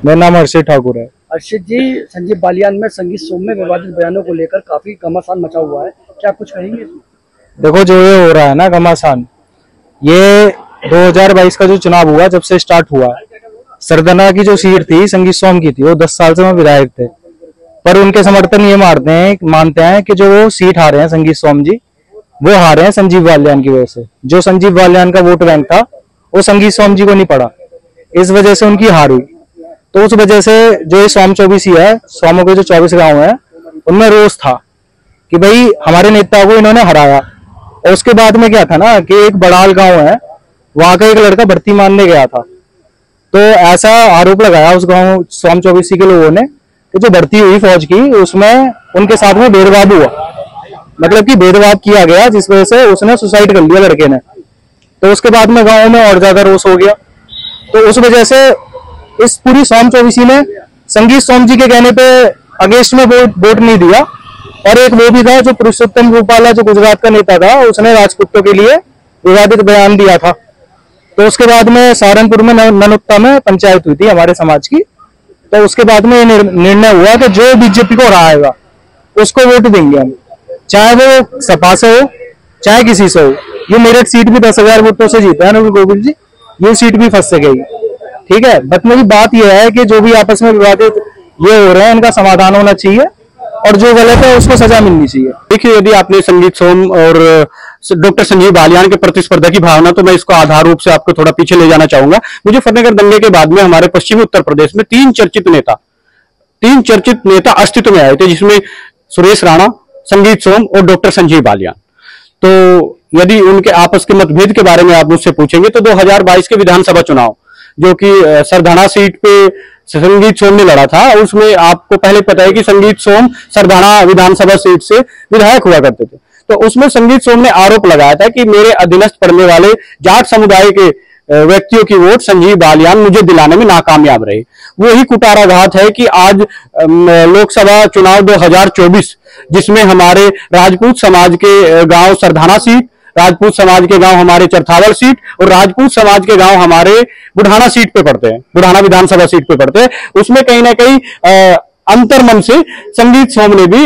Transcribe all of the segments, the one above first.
मेरा नाम अर्षित ठाकुर है। अर्षित जी, संजीव बालियान में संगीत सोम में विवादित बयानों को लेकर काफी घमासान मचा हुआ है, क्या कुछ कहेंगे? देखो, जो ये हो रहा है ना घमासान, ये 2022 का जो चुनाव हुआ जब से स्टार्ट हुआ, सरदाना की जो सीट थी संगीत सोम की थी, वो 10 साल से वो विधायक थे, पर उनके समर्थन ये मानते हैं कि जो वो सीट हारे हैं संगीत सोम जी, वो हारे हैं संजीव बालियान की वजह से। जो संजीव बालियान का वोट बैंक था वो संगीत सोम जी को नहीं पड़ा, इस वजह से उनकी हार हुई। तो उस वजह से जो ये सोम 24 है, सोमों के जो 24 गांव है, उनमें रोष था कि भाई हमारे नेता को इन्होंने हराया। और उसके बाद में क्या था ना कि एक बड़ाल गांव है, वहां का एक लड़का भर्ती मानने गया था, तो ऐसा आरोप लगाया उस गांव सोम 24 के लोगों ने कि जो भर्ती हुई फौज की, उसमें उनके साथ में भेदभाव हुआ, मतलब कि भेदभाव किया गया, जिस वजह से उसने सुसाइड कर लिया लड़के ने। तो उसके बाद में गांव में और ज्यादा रोष हो गया। तो उस वजह से इस पूरी सोम 24 ने संगीत सोम जी के कहने पे अगेंस्ट में वोट नहीं दिया। और एक वो भी था जो पुरुषोत्तम रूपाला, जो गुजरात का नेता था, उसने राजपूतों के लिए विवादित बयान दिया था। तो उसके बाद में सहारनपुर में ननुत्ता में पंचायत हुई थी हमारे समाज की, तो उसके बाद में ये निर्णय हुआ कि जो बीजेपी को हराएगा उसको वोट देंगे हम, चाहे वो सपा से हो चाहे किसी से हो। ये मेरठ सीट भी 10,000 वोटों से जीता है अनुकूल गोविल जी, ये सीट भी फंस गई। ठीक है, बट मेरी बात यह है कि जो भी आपस में विवादित ये हो रहे हैं, इनका समाधान होना चाहिए और जो गलत है उसको सजा मिलनी चाहिए। देखिए, यदि आपने संगीत सोम और डॉक्टर संजीव बालियान के प्रतिस्पर्धा की भावना, तो मैं इसको आधार रूप से आपको थोड़ा पीछे ले जाना चाहूंगा। मुझे फतेहगढ़ दंगे के बाद में हमारे पश्चिमी उत्तर प्रदेश में तीन चर्चित नेता अस्तित्व में आए थे, जिसमें सुरेश राणा, संगीत सोम और डॉक्टर संजीव बालियान। तो यदि उनके आपस के मतभेद के बारे में आप मुझसे पूछेंगे तो 2022 के विधानसभा चुनाव, जो कि सरधाना सीट पे संगीत सोम ने लड़ा था, उसमें आपको पहले पता है कि संगीत सोम सरधाना विधानसभा सीट से विधायक हुआ करते थे। तो उसमें संगीत सोम ने आरोप लगाया था कि मेरे अधीनस्थ पड़ने वाले जाट समुदाय के व्यक्तियों की वोट संजीव बालियान मुझे दिलाने में नाकामयाब रहे। वही कुटाराघात है कि आज लोकसभा चुनाव 2024, जिसमें हमारे राजपूत समाज के गांव सरधाना सीट, राजपूत समाज के गांव हमारे चरथावल सीट और राजपूत समाज के गांव हमारे बुढ़ाना सीट पे पड़ते हैं, बुढ़ाना विधानसभा सीट पे पड़ते हैं, उसमें कहीं ना कहीं अंतर्मन से संगीत सोम ने भी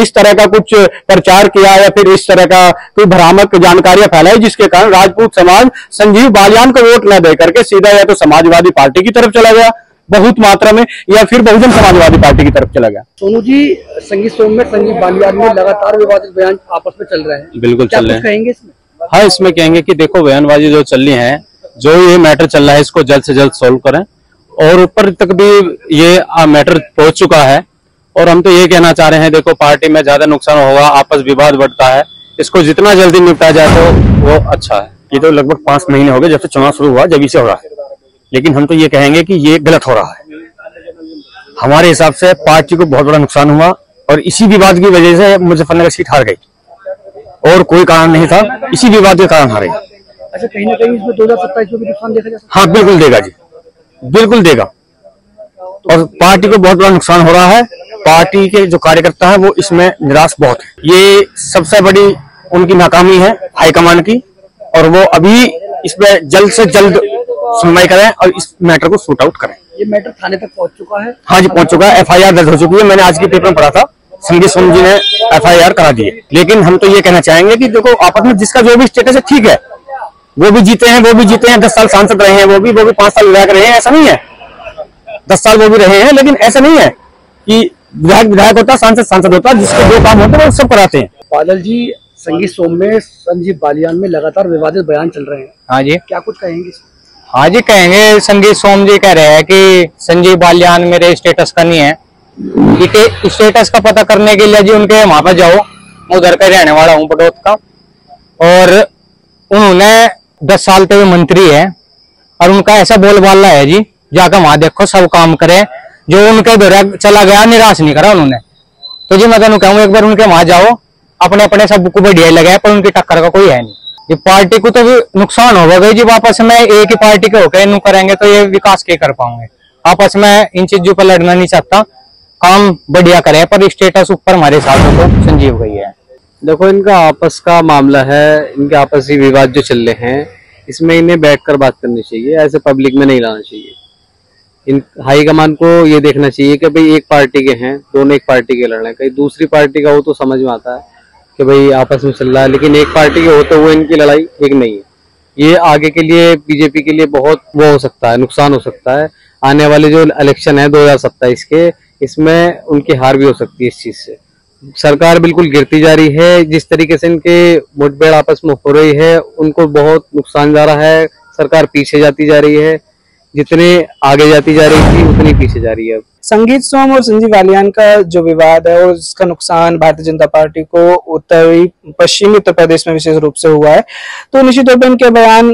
इस तरह का कुछ प्रचार किया या फिर इस तरह का कोई भ्रामक जानकारियां फैलाई, जिसके कारण राजपूत समाज संजीव बालियान को वोट न दे करके सीधा या तो समाजवादी पार्टी की तरफ चला गया बहुत मात्रा में, या फिर बहुजन समाजवादी पार्टी की तरफ चला गया। सोनू जी, संगीत सोम में संजीव बालियान में लगातार विवादित बयान आपस में चल रहे हैं, बिल्कुल चल रहे हैं। कहेंगे इसमें? हाँ, इसमें कहेंगे कि देखो, बयानबाजी जो चल रही है, जो ये मैटर चल रहा है, इसको जल्द से जल्द सोल्व करें और ऊपर तक भी ये मैटर पहुंच चुका है। और हम तो ये कहना चाह रहे हैं, देखो पार्टी में ज्यादा नुकसान होगा, आपस विवाद बढ़ता है, इसको जितना जल्दी निपटा जाए तो वो अच्छा है। ये तो लगभग 5 महीने हो गए जब से चुनाव शुरू हुआ, जब से हो रहा है, लेकिन हम तो ये कहेंगे कि ये गलत हो रहा है। हमारे हिसाब से पार्टी को बहुत बड़ा नुकसान हुआ और इसी विवाद की वजह से मुजफ्फरनगर सीट हार गई और कोई कारण नहीं था, इसी विवाद के कारण हारे। अच्छा, कहीं ना कहीं इसमें 2027 में भी नुकसान देखा जा सकता है? हाँ, बिल्कुल देगा जी, बिल्कुल देगा। और पार्टी को बहुत बड़ा नुकसान हो रहा है। पार्टी के जो कार्यकर्ता है वो इसमें निराश बहुत है। ये सबसे बड़ी उनकी नाकामी है हाईकमान की, और वो अभी इसमें जल्द से जल्द सुनवाई करें और इस मैटर को शूट आउट करें। ये मैटर थाने तक पहुंच चुका है? हाँ जी, पहुंच चुका है, FIR दर्ज हो चुकी है। मैंने आज के पेपर में पढ़ा था, संगीत सोम जी ने FIR करा दी है। लेकिन हम तो ये कहना चाहेंगे कि देखो, आपस में जिसका जो भी स्टेटस है ठीक है, वो भी जीते हैं, 10 साल सांसद रहे हैं, वो भी 5 साल विधायक रहे हैं, ऐसा नहीं है। 10 साल वो भी रहे हैं, लेकिन ऐसा नहीं है कि विधायक होता, सांसद होता, जिसके 2 काम होते हैं वो सब कराते हैं। बादल जी, संगीत सोम में संजीव बालियान में लगातार विवादित बयान चल रहे हैं, हाँ जी, क्या कुछ कहेंगे? हाँ जी, कहेंगे। संगीत सोम जी कह रहे हैं कि संजीव बालियान मेरे स्टेटस का नहीं है, कि स्टेटस का पता करने के लिए जी उनके वहां पर जाओ, मैं उधर का रहने वाला हूँ, पटोत का, और उन्होंने 10 साल पे मंत्री है और उनका ऐसा बोलबाला है जी, जाकर वहां देखो, सब काम करे, जो उनके घर चला गया निराश नहीं करा उन्होंने। तो जी मैं तो कहूँ एक बार उनके वहां जाओ, अपने अपने सबको बढ़िया लगाए, पर उनकी टक्कर का कोई है नहीं। ये पार्टी को तो भी नुकसान होगा गई जी, वापस में एक ही पार्टी के होकर इन करेंगे तो ये विकास क्या कर पाओगे। आपस में इन चीजों पर लड़ना नहीं चाहता, काम बढ़िया करे, पर स्टेटस ऊपर हमारे साथ तो संजीव गई है। देखो, इनका आपस का मामला है, इनके आपसी विवाद जो चल रहे हैं, इसमें इन्हें बैठकर बात करनी चाहिए, ऐसे पब्लिक में नहीं लाना चाहिए। इन हाईकमान को ये देखना चाहिए कि भाई एक पार्टी के हैं, दोनों एक पार्टी के लड़ रहे हैं। कहीं दूसरी पार्टी का हो तो समझ में आता है कि भाई आपस में चल रहा है, लेकिन एक पार्टी के होते हुए इनकी लड़ाई एक नहीं है। ये आगे के लिए बीजेपी के लिए बहुत वो हो सकता है, नुकसान हो सकता है। आने वाले जो इलेक्शन है 2027 के, इसमें उनकी हार भी हो सकती है इस चीज से। सरकार बिल्कुल गिरती जा रही है। जिस तरीके से इनके मुठभेड़ आपस में हो रही है, उनको बहुत नुकसान जा रहा है। सरकार पीछे जाती जा रही है, जितने आगे जाती जा रही थी उतनी पीछे जा रही है। संगीत सोम और संजीव बालियान का जो विवाद है और इसका नुकसान भारतीय जनता पार्टी को उत्तरी पश्चिमी उत्तर प्रदेश में विशेष रूप से हुआ है, तो निश्चित तौर पर इनके बयान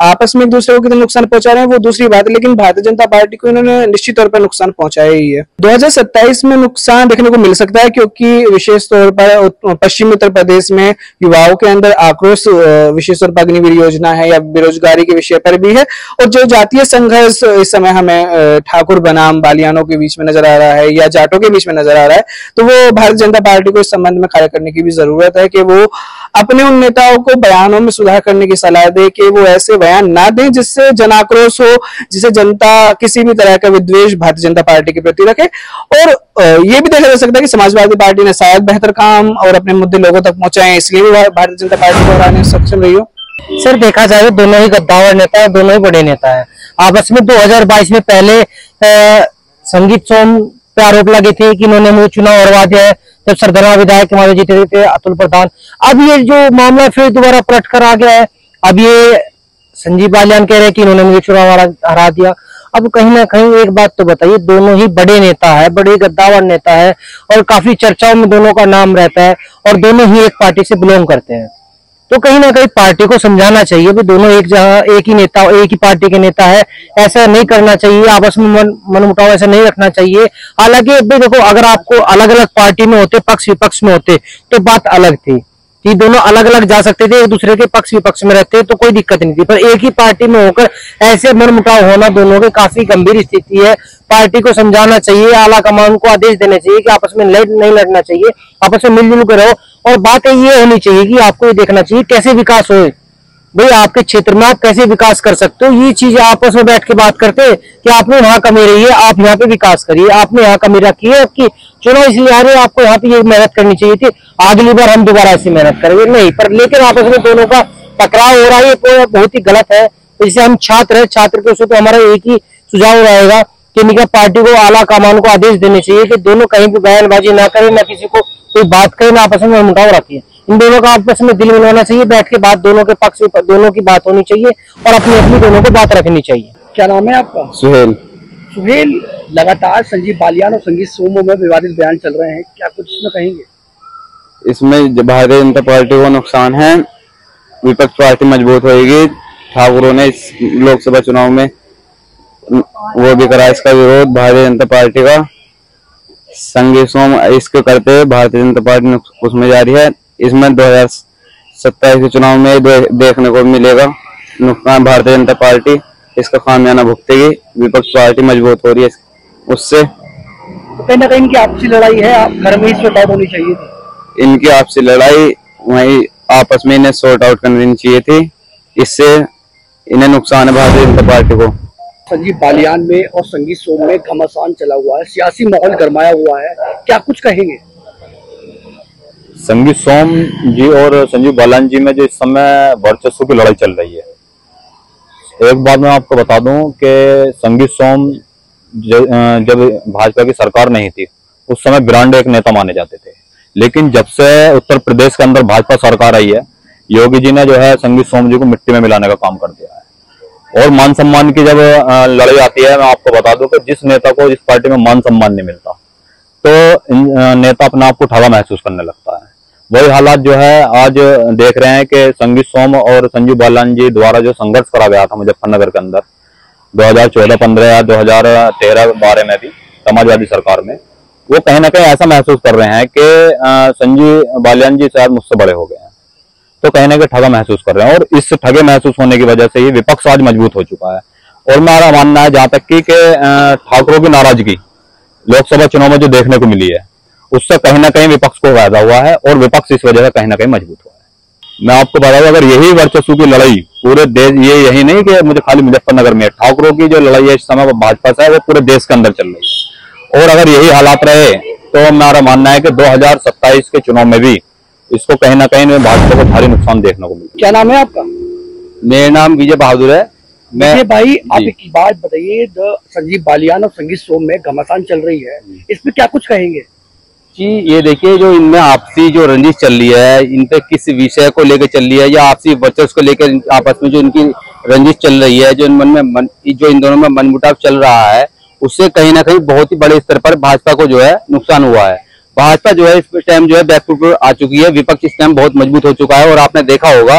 आपस में एक दूसरे को कितना नुकसान पहुंचा रहे हैं वो दूसरी बात है, लेकिन भारतीय जनता पार्टी को इन्होंने निश्चित तौर पर नुकसान पहुंचाया ही है। 2027 में नुकसान देखने को मिल सकता है, क्योंकि विशेष तौर पर पश्चिमी उत्तर प्रदेश में युवाओं के अंदर आक्रोश, विशेष तौर पर अग्निवीर योजना है या बेरोजगारी के विषय पर भी है, और जो जातीय संघर्ष इस समय हमें ठाकुर बनाम बालियानों के बीच में नजर आ रहा है या जाटों के बीच में नजर आ रहा है, तो वो भारतीय जनता पार्टी को इस संबंध में कार्य करने की भी जरूरत है कि वो अपने उन नेताओं को बयानों में सुधार करने की सलाह दे कि वो ऐसे बयान ना दें जिससे जन आक्रोश हो, जिससे जनता किसी भी तरह का विद्वेष भारतीय जनता पार्टी के प्रति रखे। और ये भी देखा जा सकता है कि समाजवादी पार्टी ने शायद बेहतर काम और अपने मुद्दे लोगों तक पहुंचाए, इसलिए भी भारतीय जनता पार्टी को हराने में सक्षम रही हो। सर देखा जाए तो दोनों ही गद्दावर नेता है, दोनों ही बड़े नेता है। आपस में 2022 में पहले संगीत सोम पे आरोप लगे थे कि इन्होंने मुझे चुनाव हरवा दिया है, जब सरदारा विधायक हमारे जीते थे अतुल प्रधान। अब ये जो मामला फिर दोबारा पलट कर आ गया है, अब ये संजीव बालियान कह रहे हैं कि इन्होंने मुझे चुनाव हरा दिया। अब कहीं ना कहीं एक बात तो बताइए, दोनों ही बड़े नेता है, बड़े गद्दावर नेता है और काफी चर्चाओं में दोनों का नाम रहता है और दोनों ही एक पार्टी से बिलोंग करते हैं। तो कहीं ना कहीं पार्टी को समझाना चाहिए कि दोनों एक ही नेता, एक ही पार्टी के नेता है, ऐसा नहीं करना चाहिए, आपस में मनमुटाव ऐसा नहीं रखना चाहिए। हालांकि देखो, अगर आपको अलग अलग पार्टी में होते, पक्ष विपक्ष में होते, तो बात अलग थी कि दोनों अलग अलग जा सकते थे, एक दूसरे के पक्ष विपक्ष में रहते तो कोई दिक्कत नहीं थी। पर एक ही पार्टी में होकर ऐसे मनमुटाव होना दोनों की काफी गंभीर स्थिति है। पार्टी को समझाना चाहिए, आला कमान को आदेश देने चाहिए कि आपस में नहीं लड़ना चाहिए, आपस में मिलजुल कर रहो। और बात ये होनी चाहिए कि आपको ये देखना चाहिए कैसे विकास हो, भाई आपके क्षेत्र में आप कैसे विकास कर सकते हो। ये चीज आपस में बैठ के बात करते कि आपने वहां कमी रही है, आप यहाँ पे विकास करिए, आपने यहाँ कमी रखी है, आपकी चुनाव इसलिए आ रहे हो, आपको यहाँ पे ये मेहनत करनी चाहिए थी, अगली बार हम दोबारा ऐसी मेहनत करेंगे नहीं। पर लेकिन आपस में दोनों का टकराव हो रहा है, ये बहुत ही गलत है। जैसे हम छात्र है, छात्र के उसको तो हमारा एक ही सुझाव रहेगा कि निगम पार्टी को, आला कमान को आदेश देने चाहिए कि दोनों कहीं भी बयानबाजी ना करें, ना किसी को कोई बात करें, ना आपस में मुटाव रखिए। इन दोनों का आपस में दिल मिलाना चाहिए, बैठ के बात, दोनों के पक्ष दोनों की बात होनी चाहिए और अपनी अपनी दोनों को बात रखनी चाहिए। क्या नाम है आपका? सुहेल। सुहेल, लगातार संजीव बालियान और संगीत सोम में विवादित बयान चल रहे हैं, क्या कुछ इसमें कहेंगे? इसमें भारतीय जनता पार्टी को नुकसान है, विपक्ष पार्टी मजबूत होगी। ठाकुरों ने इस लोकसभा चुनाव में वो भी करा इसका विरोध भारतीय जनता पार्टी का। संगीत सोम इसको करते हुए भारतीय जनता पार्टी उसमें जा रही है। इसमें 2027 के चुनाव में देखने को मिलेगा नुकसान, भारतीय जनता पार्टी इसका खामियाना भुगतेगी। विपक्ष पार्टी मजबूत हो रही है उससे। तो कहीं ना कहीं इनकी आपसी लड़ाई है, आप घर में ही सॉर्ट आउट होनी चाहिए थी। इनकी आपसी लड़ाई वही आपस में इन्हें सॉर्ट आउट करनी चाहिए थी, इससे इन्हें नुकसान है भारतीय जनता पार्टी को। संजीव बालियान में और संगीत सोम में घमासान चला हुआ है, सियासी माहौल गरमाया हुआ है, क्या कुछ कहेंगे? संगीत सोम जी और संजीव बालियान जी में जो इस समय वर्चस्व की लड़ाई चल रही है, एक बात मैं आपको बता दूं कि संगीत सोम जब भाजपा की सरकार नहीं थी उस समय ब्रांड एक नेता माने जाते थे, लेकिन जब से उत्तर प्रदेश के अंदर भाजपा सरकार आई है, योगी जी ने जो है संगीत सोम जी को मिट्टी में मिलाने का काम कर दिया है। और मान सम्मान की जब लड़ाई आती है, मैं आपको बता दूं कि जिस नेता को जिस पार्टी में मान सम्मान नहीं मिलता तो नेता अपने आप को ठगा महसूस करने लगता है। वही हालात जो है आज देख रहे हैं कि संगीत सोम और संजीव बालियान जी द्वारा जो संघर्ष करा गया था मुजफ्फरनगर के अंदर 2014-15 या 2013-12 में भी समाजवादी सरकार में, वो कहीं ना कहीं ऐसा महसूस कर रहे हैं कि संजीव बालियान जी शायद मुझसे बड़े हो गए हैं, तो कहीं ना कहीं ठगा महसूस कर रहे हैं। और इस ठगे महसूस होने की वजह से ही विपक्ष आज मजबूत हो चुका है। और मेरा मानना है जहां तक कि ठाकुरों की नाराजगी लोकसभा चुनाव में जो देखने को मिली है, उससे कहीं ना कहीं विपक्ष को फायदा हुआ है और विपक्ष इस वजह से कहीं ना कहीं मजबूत हुआ है। मैं आपको बता दूं, अगर यही वर्चस्व की लड़ाई पूरे देश, ये यही नहीं कि मुझे खाली मुजफ्फरनगर में, ठाकुरों की जो लड़ाई है इस समय वो भाजपा से है, वो पूरे देश के अंदर चल रही है। और अगर यही हालात रहे तो हमारा मानना है कि 2027 के चुनाव में भी इसको कहीं ना कहीं भाजपा को भारी नुकसान देखने को मिलेगा। क्या नाम है आपका? मेरा नाम विजय बहादुर है। विजय भाई, आप एक बात बताइए, संजीव बालियान और संगीत सोम में घमासान चल रही है, इसमें क्या कुछ कहेंगे? जी ये देखिए, जो इनमें आपसी जो रंजिश चल रही है, इन पे किस विषय को लेकर चल रही है या आपसी वर्चस्व को लेकर आपस में जो इनकी रंजिश चल रही है, जो जो इन दोनों में मनमुटाव चल रहा है, उससे कहीं ना कहीं बहुत ही बड़े स्तर पर भाजपा को जो है नुकसान हुआ है। भाजपा जो है इस टाइम जो है बैकफुट पर आ चुकी है, विपक्ष इस टाइम बहुत मजबूत हो चुका है। और आपने देखा होगा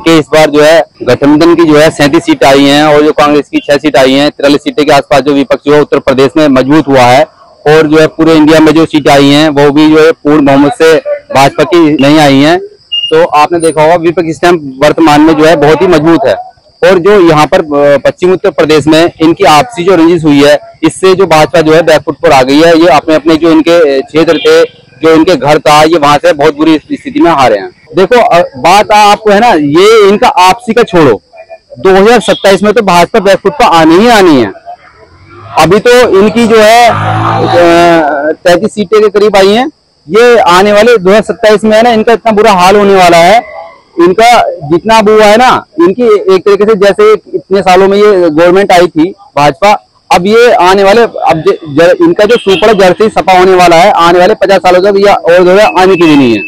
कि इस बार जो है गठबंधन की जो है 37 सीट आई हैं और जो कांग्रेस की 6 सीट आई हैं, 43 सीटें के आसपास जो विपक्ष जो है उत्तर प्रदेश में मजबूत हुआ है। और जो है पूरे इंडिया में जो सीटें आई हैं वो भी जो है पूर्ण बहुमत से भाजपा की नहीं आई हैं। तो आपने देखा होगा विपक्ष इस टाइम वर्तमान में जो है बहुत ही मजबूत है। और जो यहाँ पर पश्चिम उत्तर प्रदेश में इनकी आपसी जो रंजिश हुई है, इससे जो भाजपा जो है बैकफुट पर आ गई है। ये अपने अपने जो इनके क्षेत्र थे, जो इनके घर था, ये वहां से बहुत बुरी स्थिति में हारे हैं। देखो बात आपको है ना, ये इनका आपसी का छोड़ो, 2027 में तो भाजपा बैकफुट पर आनी ही आनी है। अभी तो इनकी जो है 33 सीटें के करीब आई हैं। ये आने वाले 2027 में है ना, इनका इतना बुरा हाल होने वाला है। इनका जितना अब हुआ है ना, इनकी एक तरीके से जैसे इतने सालों में ये गवर्नमेंट आई थी भाजपा, अब ये आने वाले इनका जो सुपड़ जर्सी सपा होने वाला है, आने वाले 50 सालों तक या और जो है आने की भी नहीं है।